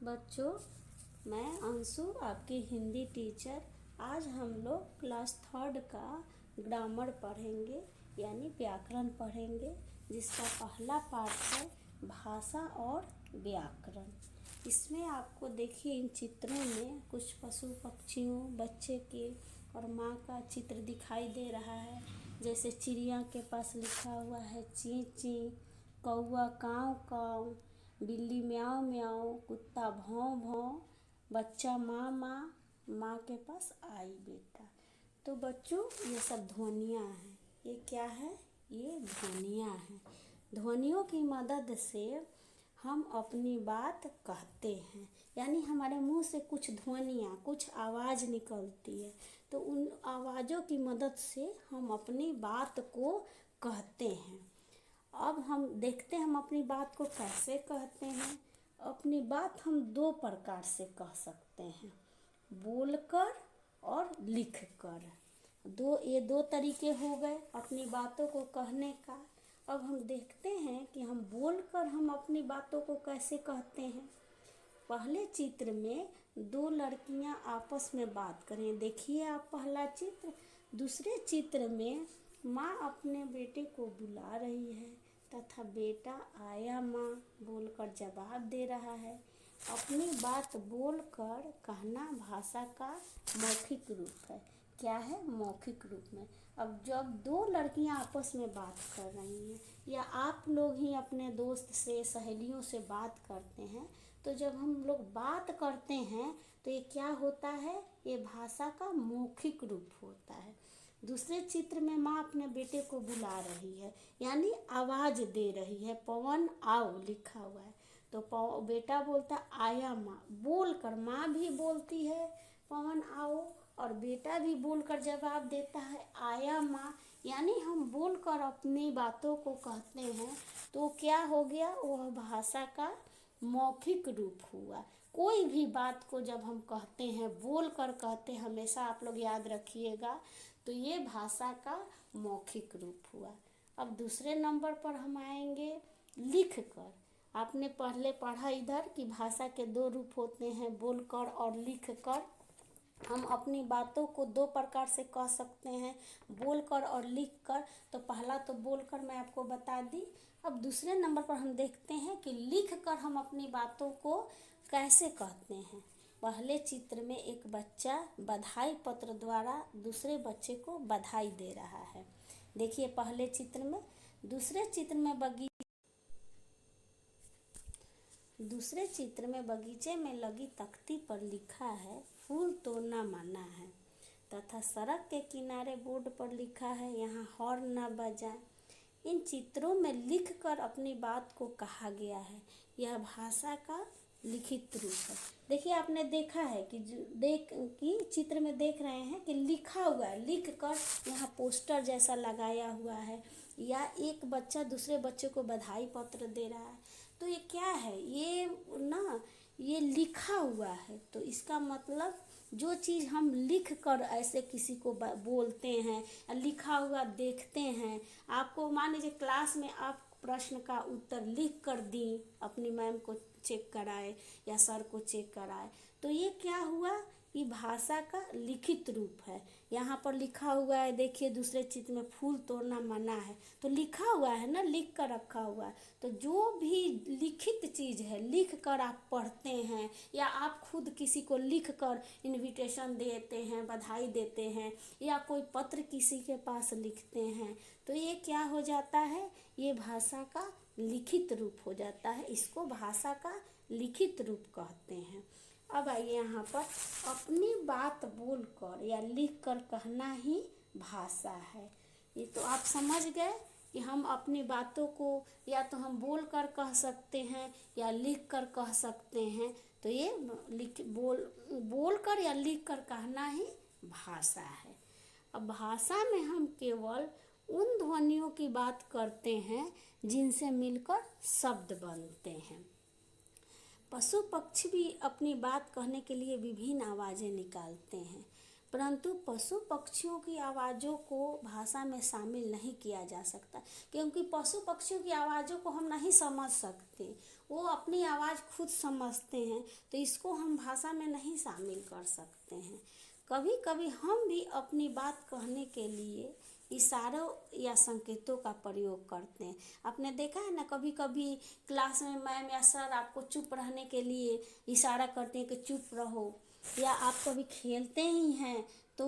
बच्चों, मैं अंशु आपकी हिंदी टीचर। आज हम लोग क्लास थर्ड का ग्रामर पढ़ेंगे, यानी व्याकरण पढ़ेंगे, जिसका पहला पार्ट है भाषा और व्याकरण। इसमें आपको देखिए, इन चित्रों में कुछ पशु पक्षियों, बच्चे के और माँ का चित्र दिखाई दे रहा है। जैसे चिड़िया के पास लिखा हुआ है ची ची, कौआ काँव काँव, बिल्ली म्याऊं म्याऊं, कुत्ता भौं भौं, बच्चा माँ माँ, माँ के पास आई बेटा। तो बच्चों, ये सब ध्वनियाँ हैं। ये क्या है? ये ध्वनियाँ हैं। ध्वनियों की मदद से हम अपनी बात कहते हैं, यानी हमारे मुंह से कुछ ध्वनियाँ, कुछ आवाज़ निकलती है, तो उन आवाज़ों की मदद से हम अपनी बात को कहते हैं। अब हम देखते हैं हम अपनी बात को कैसे कहते हैं। अपनी बात हम दो प्रकार से कह सकते हैं, बोलकर और लिखकर। ये दो तरीके हो गए अपनी बातों को कहने का। अब हम देखते हैं कि हम बोलकर हम अपनी बातों को कैसे कहते हैं। पहले चित्र में दो लड़कियां आपस में बात करें, देखिए आप पहला चित्र। दूसरे चित्र में माँ अपने बेटे को बुला रही है तथा बेटा आया माँ बोलकर जवाब दे रहा है। अपनी बात बोलकर कहना भाषा का मौखिक रूप है। क्या है? मौखिक रूप में। अब जब दो लड़कियां आपस में बात कर रही हैं, या आप लोग ही अपने दोस्त से, सहेलियों से बात करते हैं, तो जब हम लोग बात करते हैं तो ये क्या होता है? ये भाषा का मौखिक रूप होता है। दूसरे चित्र में माँ अपने बेटे को बुला रही है, यानी आवाज़ दे रही है। पवन आओ लिखा हुआ है, तो बेटा बोलता आया माँ, बोलकर। माँ भी बोलती है पवन आओ, और बेटा भी बोलकर जवाब देता है आया माँ। यानी हम बोलकर अपनी बातों को कहते हैं, तो क्या हो गया? वह भाषा का मौखिक रूप हुआ। कोई भी बात को जब हम कहते हैं, बोल कर कहते हैं, हमेशा आप लोग याद रखिएगा, तो ये भाषा का मौखिक रूप हुआ। अब दूसरे नंबर पर हम आएंगे लिख कर। आपने पहले पढ़ा इधर कि भाषा के दो रूप होते हैं, बोलकर और लिख कर। हम अपनी बातों को दो प्रकार से कह सकते हैं, बोलकर और लिखकर। तो पहला तो बोलकर मैं आपको बता दी। अब दूसरे नंबर पर हम देखते हैं कि लिखकर हम अपनी बातों को कैसे कहते हैं। पहले चित्र में एक बच्चा बधाई पत्र द्वारा दूसरे बच्चे को बधाई दे रहा है, देखिए पहले चित्र में। दूसरे चित्र में बगीचे में लगी तख्ती पर लिखा है फूल तोड़ना मना है, तथा सड़क के किनारे बोर्ड पर लिखा है यहाँ हॉर्न न बजाए। इन चित्रों में लिखकर अपनी बात को कहा गया है। यह भाषा का लिखित रूप है। देखिए, आपने देखा है कि चित्र में देख रहे हैं कि लिखा हुआ है, लिख कर यहाँ पोस्टर जैसा लगाया हुआ है, या एक बच्चा दूसरे बच्चे को बधाई पत्र दे रहा है। तो ये क्या है? ये लिखा हुआ है। तो इसका मतलब जो चीज़ हम लिख कर ऐसे किसी को बोलते हैं, लिखा हुआ देखते हैं। आपको मान लीजिए क्लास में आप प्रश्न का उत्तर लिख कर दी, अपनी मैम को चेक कराए या सर को चेक कराए, तो ये क्या हुआ? ये भाषा का लिखित रूप है। यहाँ पर लिखा हुआ है, देखिए दूसरे चित्र में फूल तोड़ना मना है, तो लिखा हुआ है ना, लिख कर रखा हुआ है। तो जो भी लिखित चीज़ है, लिख कर आप पढ़ते हैं, या आप खुद किसी को लिख कर इन्विटेशन देते हैं, बधाई देते हैं, या कोई पत्र किसी के पास लिखते हैं, तो ये क्या हो जाता है? ये भाषा का लिखित रूप हो जाता है। इसको भाषा का लिखित रूप कहते हैं। अब आइए यहाँ पर, अपनी बात बोलकर या लिख कर कहना ही भाषा है। ये तो आप समझ गए कि हम अपनी बातों को या तो हम बोल कर कह सकते हैं या लिख कर कह सकते हैं। तो ये बोल कर या लिख कर कहना ही भाषा है। अब भाषा में हम केवल उन ध्वनियों की बात करते हैं जिनसे मिलकर शब्द बनते हैं। पशु पक्षी भी अपनी बात कहने के लिए विभिन्न आवाज़ें निकालते हैं। परंतु पशु पक्षियों की आवाज़ों को भाषा में शामिल नहीं किया जा सकता, क्योंकि पशु पक्षियों की आवाज़ों को हम नहीं समझ सकते, वो अपनी आवाज़ खुद समझते हैं, तो इसको हम भाषा में नहीं शामिल कर सकते हैं। कभी कभी हम भी अपनी बात कहने के लिए इशारों या संकेतों का प्रयोग करते हैं। आपने देखा है ना, कभी कभी क्लास में मैम या सर आपको चुप रहने के लिए इशारा करते हैं कि चुप रहो, या आप कभी खेलते ही हैं तो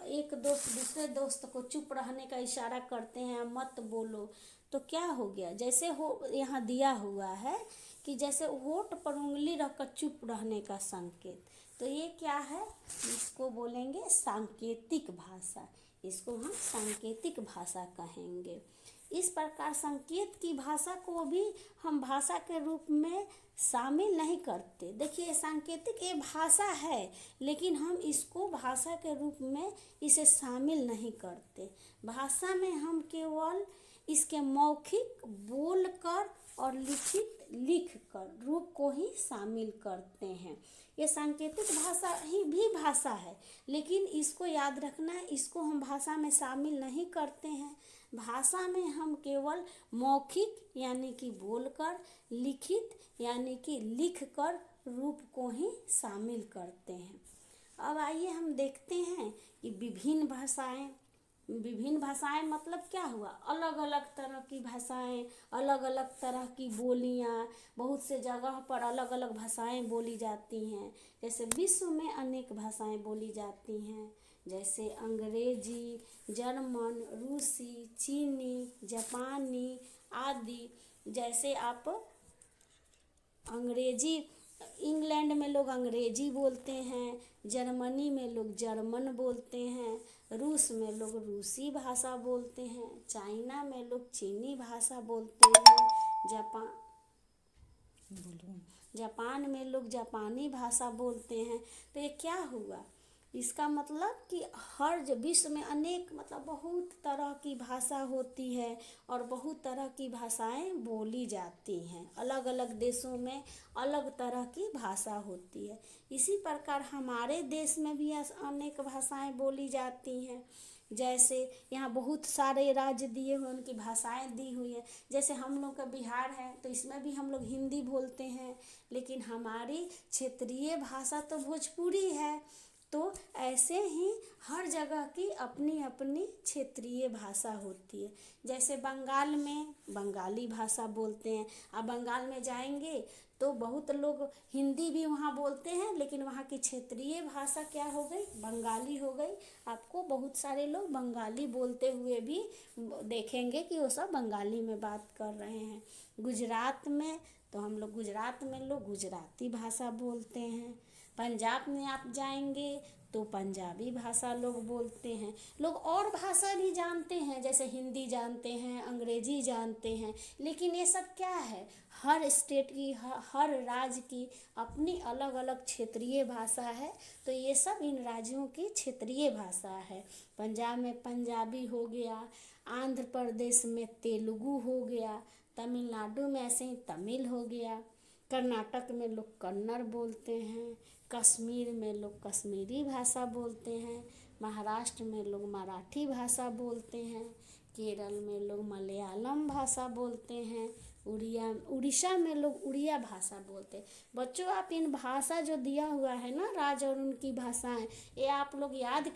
एक दोस्त दूसरे दोस्त को चुप रहने का इशारा करते हैं, मत बोलो। तो क्या हो गया, जैसे हो यहाँ दिया हुआ है कि जैसे होठ पर उंगली रखकर चुप रहने का संकेत, तो ये क्या है, इसको बोलेंगे सांकेतिक भाषा, इसको हम सांकेतिक भाषा कहेंगे। इस प्रकार संकेत की भाषा को भी हम भाषा के रूप में शामिल नहीं करते। देखिए सांकेतिक ये भाषा है, लेकिन हम इसको भाषा के रूप में इसे शामिल नहीं करते। भाषा में हम केवल इसके मौखिक बोलकर और लिखित लिखकर रूप को ही शामिल करते हैं। ये सांकेतिक भाषा ही भी भाषा है, लेकिन इसको याद रखना है, इसको हम भाषा में शामिल नहीं करते हैं। भाषा में हम केवल मौखिक यानी कि बोलकर, लिखित यानी कि लिखकर रूप को ही शामिल करते हैं। अब आइए हम देखते हैं कि विभिन्न भाषाएं मतलब क्या हुआ, अलग अलग तरह की भाषाएं, अलग अलग तरह की बोलियां, बहुत से जगह पर अलग अलग भाषाएं बोली जाती हैं। जैसे विश्व में अनेक भाषाएं बोली जाती हैं, जैसे अंग्रेजी, जर्मन, रूसी, चीनी, जापानी आदि। जैसे आप अंग्रेजी, इंग्लैंड में लोग अंग्रेजी बोलते हैं, जर्मनी में लोग जर्मन बोलते हैं, रूस में लोग रूसी भाषा बोलते हैं, चाइना में लोग चीनी भाषा बोलते हैं, जापान में लोग जापानी भाषा बोलते हैं। तो ये क्या हुआ, इसका मतलब कि हर विश्व में अनेक मतलब बहुत तरह की भाषा होती है और बहुत तरह की भाषाएं बोली जाती हैं। अलग अलग देशों में अलग तरह की भाषा होती है। इसी प्रकार हमारे देश में भी अनेक भाषाएं बोली जाती हैं। जैसे यहाँ बहुत सारे राज्य दिए हुए, उनकी भाषाएं दी हुई है। जैसे हम लोग का बिहार है, तो इसमें भी हम लोग हिंदी बोलते हैं, लेकिन हमारी क्षेत्रीय भाषा तो भोजपुरी है। तो ऐसे ही हर जगह की अपनी अपनी क्षेत्रीय भाषा होती है। जैसे बंगाल में बंगाली भाषा बोलते हैं। आप बंगाल में जाएंगे तो बहुत लोग हिंदी भी वहाँ बोलते हैं, लेकिन वहाँ की क्षेत्रीय भाषा क्या हो गई, बंगाली हो गई। आपको बहुत सारे लोग बंगाली बोलते हुए भी देखेंगे कि वो सब बंगाली में बात कर रहे हैं। गुजरात में तो हम लोग गुजरात में लोग गुजराती भाषा बोलते हैं। पंजाब में आप जाएंगे तो पंजाबी भाषा लोग बोलते हैं। लोग और भाषा भी जानते हैं, जैसे हिंदी जानते हैं, अंग्रेजी जानते हैं, लेकिन ये सब क्या है, हर स्टेट की हर राज्य की अपनी अलग अलग क्षेत्रीय भाषा है। तो ये सब इन राज्यों की क्षेत्रीय भाषा है। पंजाब में पंजाबी हो गया, आंध्र प्रदेश में तेलुगु हो गया, तमिलनाडु में ऐसे ही तमिल हो गया, कर्नाटक में लोग कन्नड़ बोलते हैं, कश्मीर में लोग कश्मीरी भाषा बोलते हैं, महाराष्ट्र में लोग मराठी भाषा बोलते हैं, केरल में लोग मलयालम भाषा बोलते हैं, उड़ीसा में लोग उड़िया भाषा बोलते हैं। बच्चों, आप इन भाषा जो दिया हुआ है ना, राज्य और उनकी भाषाएं, ये आप लोग याद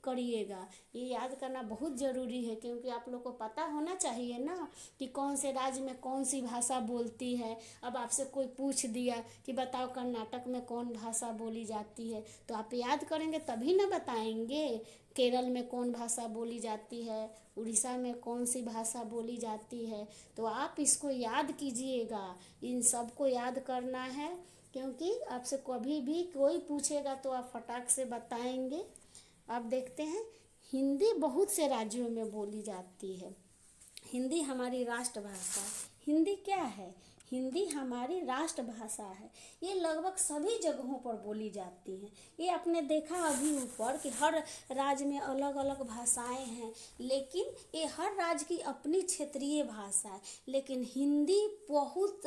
करिएगा। ये याद करना बहुत ज़रूरी है, क्योंकि आप लोग को पता होना चाहिए ना कि कौन से राज्य में कौन सी भाषा बोलती है। अब आपसे कोई पूछ दिया कि बताओ कर्नाटक में कौन भाषा बोली जाती है, तो आप याद करेंगे तभी ना बताएंगे। केरल में कौन भाषा बोली जाती है, उड़ीसा में कौन सी भाषा बोली जाती है, तो आप इसको याद कीजिएगा। इन सब को याद करना है, क्योंकि आपसे कभी भी कोई पूछेगा तो आप फटाक से बताएंगे। अब देखते हैं, हिंदी बहुत से राज्यों में बोली जाती है। हिंदी हमारी राष्ट्रभाषा है। हिंदी क्या है, हिंदी हमारी राष्ट्रभाषा है। ये लगभग सभी जगहों पर बोली जाती है। ये आपने देखा अभी ऊपर कि हर राज्य में अलग अलग भाषाएं हैं, लेकिन ये हर राज्य की अपनी क्षेत्रीय भाषा है। लेकिन हिंदी बहुत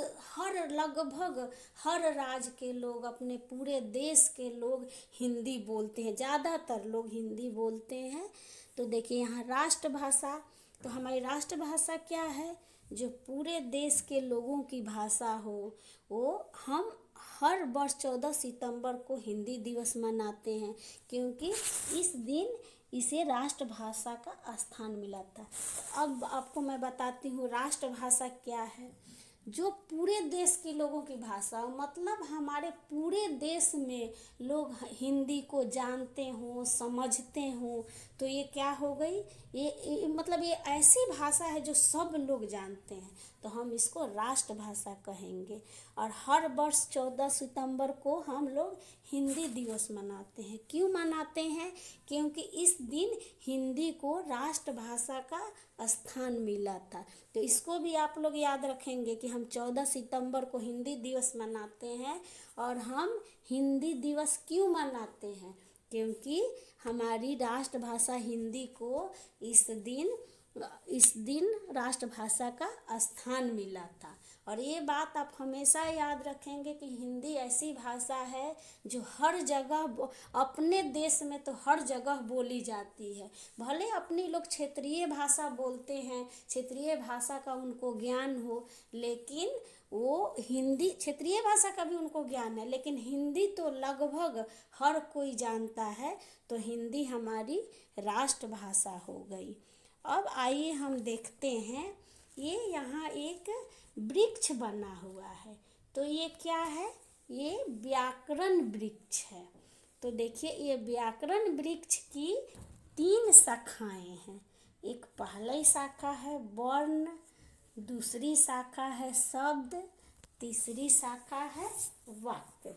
लगभग हर राज्य के लोग, अपने पूरे देश के लोग हिंदी बोलते हैं, ज़्यादातर लोग हिंदी बोलते हैं। तो देखिए यहाँ राष्ट्रभाषा, तो हमारी राष्ट्रभाषा क्या है? जो पूरे देश के लोगों की भाषा हो। वो हम हर वर्ष 14 सितंबर को हिंदी दिवस मनाते हैं, क्योंकि इस दिन इसे राष्ट्रभाषा का स्थान मिला था। अब आपको मैं बताती हूँ राष्ट्रभाषा क्या है। जो पूरे देश के लोगों की भाषा, मतलब हमारे पूरे देश में लोग हिंदी को जानते हों, समझते हों, तो ये क्या हो गई? मतलब ये ऐसी भाषा है जो सब लोग जानते हैं, तो हम इसको राष्ट्रभाषा कहेंगे। और हर वर्ष 14 सितंबर को हम लोग हिंदी दिवस मनाते हैं। क्यों मनाते हैं? क्योंकि इस दिन हिंदी को राष्ट्रभाषा का स्थान मिला था। तो इसको भी आप लोग याद रखेंगे कि हम 14 सितंबर को हिंदी दिवस मनाते हैं। और हम हिंदी दिवस क्यों मनाते हैं? क्योंकि हमारी राष्ट्रभाषा हिंदी को इस दिन राष्ट्रभाषा का स्थान मिला था। और ये बात आप हमेशा याद रखेंगे कि हिंदी ऐसी भाषा है जो हर जगह, अपने देश में तो हर जगह बोली जाती है। भले अपनी लोग क्षेत्रीय भाषा बोलते हैं, क्षेत्रीय भाषा का उनको ज्ञान हो, लेकिन वो हिंदी क्षेत्रीय भाषा का भी उनको ज्ञान है, लेकिन हिंदी तो लगभग हर कोई जानता है। तो हिंदी हमारी राष्ट्रभाषा हो गई। अब आइए हम देखते हैं, ये यहाँ एक वृक्ष बना हुआ है। तो ये क्या है? ये व्याकरण वृक्ष है। तो देखिए ये व्याकरण वृक्ष की 3 शाखाएं हैं। एक पहली शाखा है वर्ण, दूसरी शाखा है शब्द, तीसरी शाखा है वाक्य।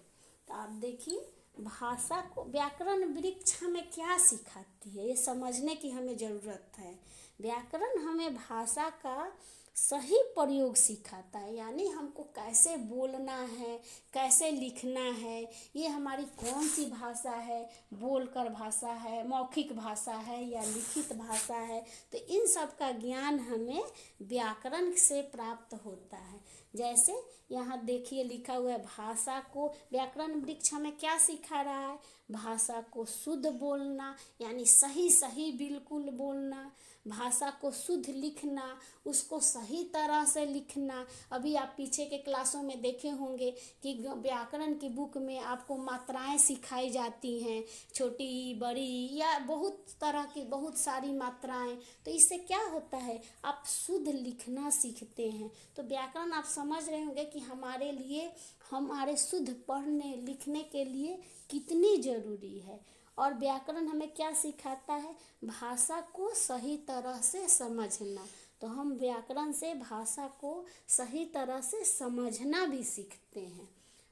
तो आप देखिए भाषा को व्याकरण वृक्ष हमें क्या सिखाती है, ये समझने की हमें ज़रूरत है। व्याकरण हमें भाषा का सही प्रयोग सिखाता है, यानी हमको कैसे बोलना है, कैसे लिखना है, ये हमारी कौन सी भाषा है, बोलकर भाषा है, मौखिक भाषा है या लिखित भाषा है। तो इन सब का ज्ञान हमें व्याकरण से प्राप्त होता है। जैसे यहाँ देखिए लिखा हुआ है, भाषा को व्याकरण वृक्ष हमें क्या सिखा रहा है? भाषा को शुद्ध बोलना, यानी सही बिल्कुल बोलना, भाषा को शुद्ध लिखना, उसको सही तरह से लिखना। अभी आप पीछे के क्लासों में देखे होंगे कि व्याकरण की बुक में आपको मात्राएं सिखाई जाती हैं, छोटी बड़ी या बहुत तरह की बहुत सारी मात्राएं। तो इससे क्या होता है? आप शुद्ध लिखना सीखते हैं। तो व्याकरण आप समझ रहे होंगे कि हमारे लिए, हमारे शुद्ध पढ़ने लिखने के लिए कितनी ज़रूरी है। और व्याकरण हमें क्या सिखाता है? भाषा को सही तरह से समझना। तो हम व्याकरण से भाषा को सही तरह से समझना भी सीखते हैं।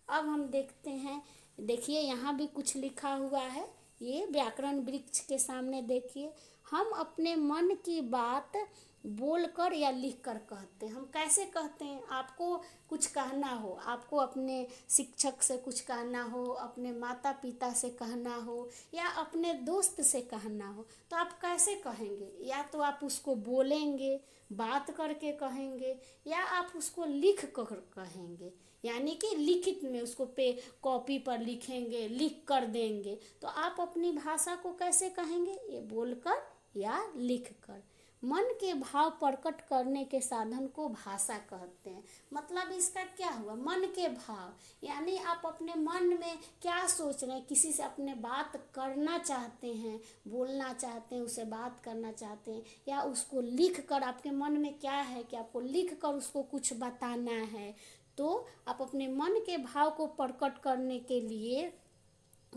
अब हम देखते हैं, देखिए यहाँ भी कुछ लिखा हुआ है। ये व्याकरण वृक्ष के सामने देखिए, हम अपने मन की बात बोलकर या लिखकर कहते हैं। हम कैसे कहते हैं? आपको कुछ कहना हो, आपको अपने शिक्षक से कुछ कहना हो, अपने माता पिता से कहना हो या अपने दोस्त से कहना हो, तो आप कैसे कहेंगे? या तो आप उसको बोलेंगे, बात करके कहेंगे, या आप उसको लिख कर कहेंगे, यानी कि लिखित में उसको कॉपी पर लिखेंगे, लिख कर देंगे। तो आप अपनी भाषा को कैसे कहेंगे? ये बोलकर या लिखकर। मन के भाव प्रकट करने के साधन को भाषा कहते हैं। मतलब इसका क्या हुआ? मन के भाव, यानी आप अपने मन में क्या सोच रहे हैं, किसी से अपने बात करना चाहते हैं, बोलना चाहते हैं, उसे बात करना चाहते हैं, या उसको लिख कर, आपके मन में क्या है कि आपको लिख कर उसको कुछ बताना है। तो आप अपने मन के भाव को प्रकट करने के लिए,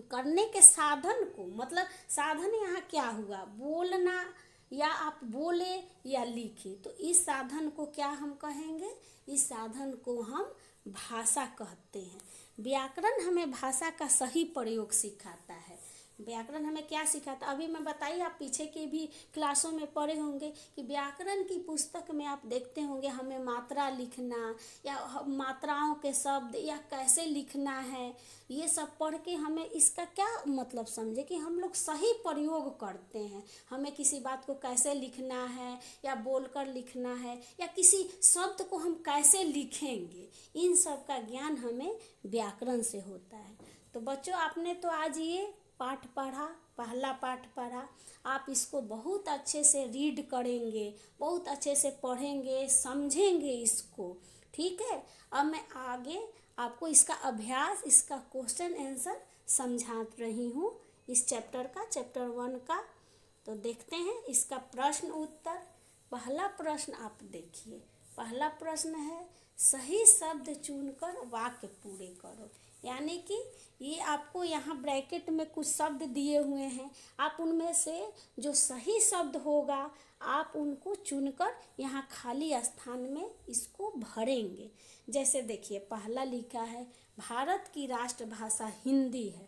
करने के साधन को, मतलब साधन यहाँ क्या हुआ? बोलना, या आप बोले या लिखे। तो इस साधन को क्या हम कहेंगे? इस साधन को हम भाषा कहते हैं। व्याकरण हमें भाषा का सही प्रयोग सिखाता है। व्याकरण हमें क्या सिखाता, अभी मैं बताइए, आप पीछे की भी क्लासों में पढ़े होंगे कि व्याकरण की पुस्तक में आप देखते होंगे हमें मात्रा लिखना या मात्राओं के शब्द या कैसे लिखना है, ये सब पढ़ के हमें इसका क्या मतलब समझे कि हम लोग सही प्रयोग करते हैं, हमें किसी बात को कैसे लिखना है या बोलकर लिखना है या किसी शब्द को हम कैसे लिखेंगे, इन सब का ज्ञान हमें व्याकरण से होता है। तो बच्चों, आपने तो आज ये पाठ पढ़ा, पहला पाठ पढ़ा, आप इसको बहुत अच्छे से रीड करेंगे, बहुत अच्छे से पढ़ेंगे, समझेंगे इसको, ठीक है। अब मैं आगे आपको इसका अभ्यास, इसका क्वेश्चन आंसर समझा रही हूँ इस चैप्टर का, चैप्टर 1 का। तो देखते हैं इसका प्रश्न उत्तर। पहला प्रश्न आप देखिए, पहला प्रश्न है सही शब्द चुनकर वाक्य पूरे करो। यानी कि ये आपको यहाँ ब्रैकेट में कुछ शब्द दिए हुए हैं, आप उनमें से जो सही शब्द होगा आप उनको चुनकर यहाँ खाली स्थान में इसको भरेंगे। जैसे देखिए, पहला लिखा है भारत की राष्ट्रभाषा हिंदी है,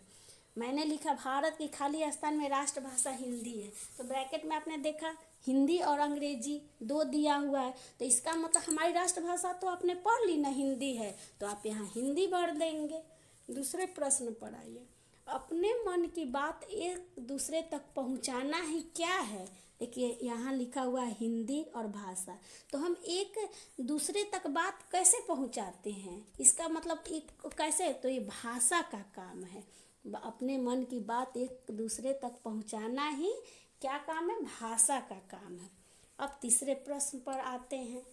मैंने लिखा भारत की खाली स्थान में राष्ट्रभाषा हिंदी है, तो ब्रैकेट में आपने देखा हिंदी और अंग्रेजी दो दिया हुआ है, तो इसका मतलब हमारी राष्ट्रभाषा तो आपने पढ़ ली ना, हिंदी है, तो आप यहाँ हिंदी भर देंगे। दूसरे प्रश्न पर आइए, अपने मन की बात एक दूसरे तक पहुँचाना ही क्या है। देखिए यहाँ लिखा हुआ है हिंदी और भाषा, तो हम एक दूसरे तक बात कैसे पहुँचाते हैं, इसका मतलब एक कैसे, तो ये भाषा का काम है। अपने मन की बात एक दूसरे तक पहुँचाना ही क्या काम है, भाषा का काम है। अब तीसरे प्रश्न पर आते हैं,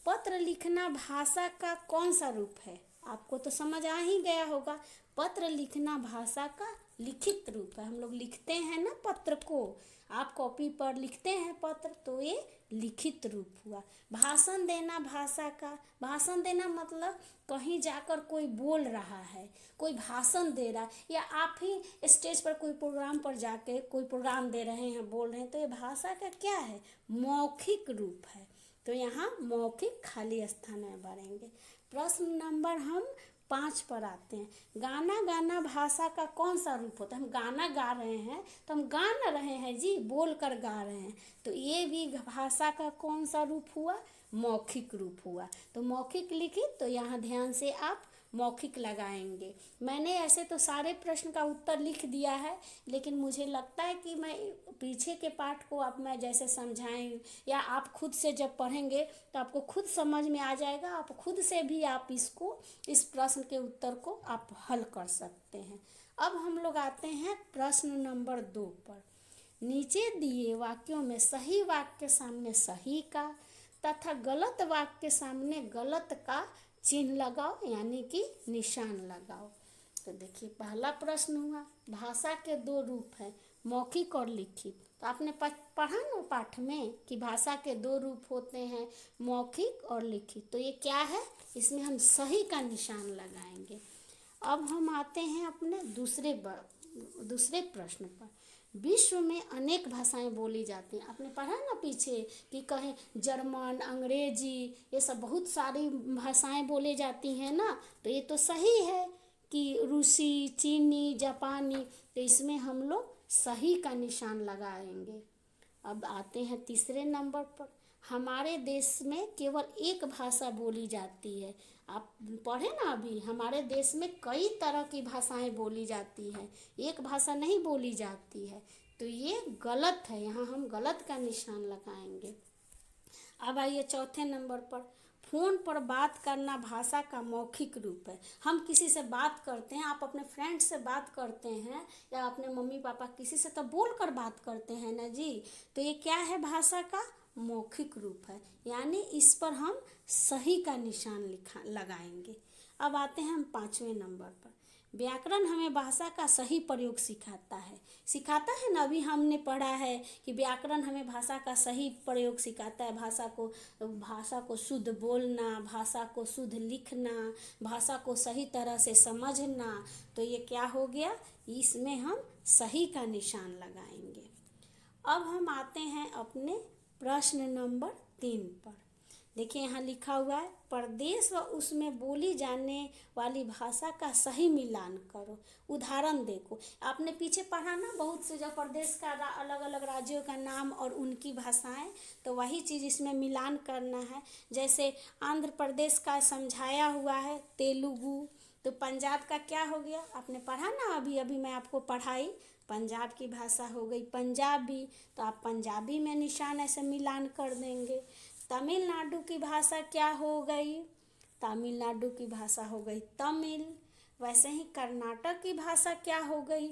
पत्र लिखना भाषा का कौन सा रूप है। आपको तो समझ आ ही गया होगा, पत्र लिखना भाषा का लिखित रूप है। हम लोग लिखते हैं ना पत्र को, आप कॉपी पर लिखते हैं पत्र, तो ये लिखित रूप हुआ। भाषण देना भाषा का, भाषण देना मतलब कहीं जाकर कोई बोल रहा है, कोई भाषण दे रहा है, या आप ही स्टेज पर कोई प्रोग्राम पर जाके कोई प्रोग्राम दे रहे हैं, बोल रहे हैं, तो ये भाषा का क्या है, मौखिक रूप है। तो यहाँ मौखिक खाली स्थान में भरेंगे। प्रश्न नंबर हम 5 पर आते हैं, गाना गाना भाषा का कौन सा रूप होता है। हम गाना गा रहे हैं तो हम गा न रहे हैं जी, बोल कर गा रहे हैं, तो ये भी भाषा का कौन सा रूप हुआ, मौखिक रूप हुआ। तो मौखिक लिखी, तो यहाँ ध्यान से आप मौखिक लगाएंगे। मैंने ऐसे तो सारे प्रश्न का उत्तर लिख दिया है, लेकिन मुझे लगता है कि मैं पीछे के पाठ को अब मैं जैसे समझाएं या आप खुद से जब पढ़ेंगे तो आपको खुद समझ में आ जाएगा, आप खुद से भी आप इसको, इस प्रश्न के उत्तर को आप हल कर सकते हैं। अब हम लोग आते हैं प्रश्न नंबर 2 पर। नीचे दिए वाक्यों में सही वाक्य के सामने सही का तथा गलत वाक्य के सामने गलत का चिन्ह लगाओ, यानी कि निशान लगाओ। तो देखिए पहला प्रश्न हुआ, भाषा के 2 रूप हैं, मौखिक और लिखित। तो आपने पढ़ा ना पाठ में कि भाषा के 2 रूप होते हैं, मौखिक और लिखित। तो ये क्या है, इसमें हम सही का निशान लगाएंगे। अब हम आते हैं अपने दूसरे प्रश्न पर। विश्व में अनेक भाषाएं बोली जाती हैं। आपने पढ़ा ना पीछे कि कहें जर्मन, अंग्रेजी, ये सब बहुत सारी भाषाएं बोली जाती हैं ना, तो ये तो सही है कि रूसी, चीनी, जापानी, तो इसमें हम लोग सही का निशान लगाएंगे। अब आते हैं तीसरे नंबर पर, हमारे देश में केवल एक भाषा बोली जाती है। आप पढ़े ना अभी, हमारे देश में कई तरह की भाषाएं बोली जाती है, एक भाषा नहीं बोली जाती है, तो ये गलत है, यहाँ हम गलत का निशान लगाएंगे। अब आइए चौथे नंबर पर, फ़ोन पर बात करना भाषा का मौखिक रूप है। हम किसी से बात करते हैं, आप अपने फ्रेंड से बात करते हैं या अपने मम्मी पापा किसी से तो बोल कर बात करते हैं ना जी, तो ये क्या है, भाषा का मौखिक रूप है, यानी इस पर हम सही का निशान लगाएंगे। अब आते हैं हम 5वें नंबर पर, व्याकरण हमें भाषा का सही प्रयोग सिखाता है ना। अभी हमने पढ़ा है कि व्याकरण हमें भाषा का सही प्रयोग सिखाता है, भाषा को शुद्ध बोलना, भाषा को शुद्ध लिखना, भाषा को सही तरह से समझना। तो ये क्या हो गया, इसमें हम सही का निशान लगाएंगे। अब हम आते हैं अपने प्रश्न नंबर 3 पर, देखिए यहाँ लिखा हुआ है, प्रदेश व उसमें बोली जाने वाली भाषा का सही मिलान करो। उदाहरण देखो, आपने पीछे पढ़ा ना बहुत से जो प्रदेश का अलग अलग राज्यों का नाम और उनकी भाषाएं, तो वही चीज़ इसमें मिलान करना है। जैसे आंध्र प्रदेश का समझाया हुआ है तेलुगु, तो पंजाब का क्या हो गया, आपने पढ़ा ना अभी अभी मैं आपको पढ़ाई, पंजाब की भाषा हो गई पंजाबी, तो आप पंजाबी में निशान ऐसे मिलान कर देंगे। तमिलनाडु की भाषा क्या हो गई, तमिलनाडु की भाषा हो गई तमिल। वैसे ही कर्नाटक की भाषा क्या हो गई,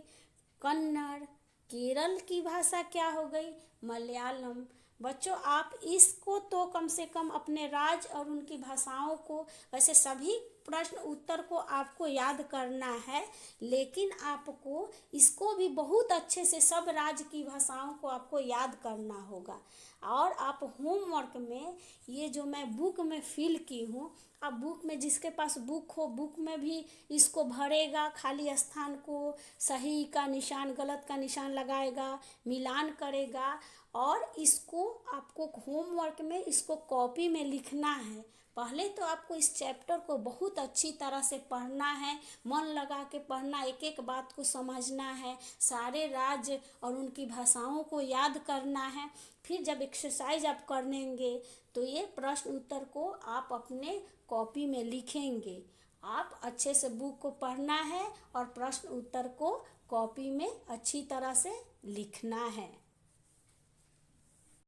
कन्नड़। केरल की भाषा क्या हो गई, मलयालम। बच्चों आप इसको तो कम से कम अपने राज्य और उनकी भाषाओं को, वैसे सभी प्रश्न उत्तर को आपको याद करना है, लेकिन आपको इसको भी बहुत अच्छे से सब राज्य की भाषाओं को आपको याद करना होगा। और आप होमवर्क में ये जो मैं बुक में फिल की हूँ, आप बुक में जिसके पास बुक हो बुक में भी इसको भरेगा, खाली स्थान को सही का निशान गलत का निशान लगाएगा, मिलान करेगा। और इसको आपको होमवर्क में इसको कॉपी में लिखना है। पहले तो आपको इस चैप्टर को बहुत अच्छी तरह से पढ़ना है, मन लगा के पढ़ना, एक एक बात को समझना है, सारे राज्य और उनकी भाषाओं को याद करना है। फिर जब एक्सरसाइज आप करेंगे तो ये प्रश्न उत्तर को आप अपने कॉपी में लिखेंगे। आप अच्छे से बुक को पढ़ना है और प्रश्न उत्तर को कॉपी में अच्छी तरह से लिखना है।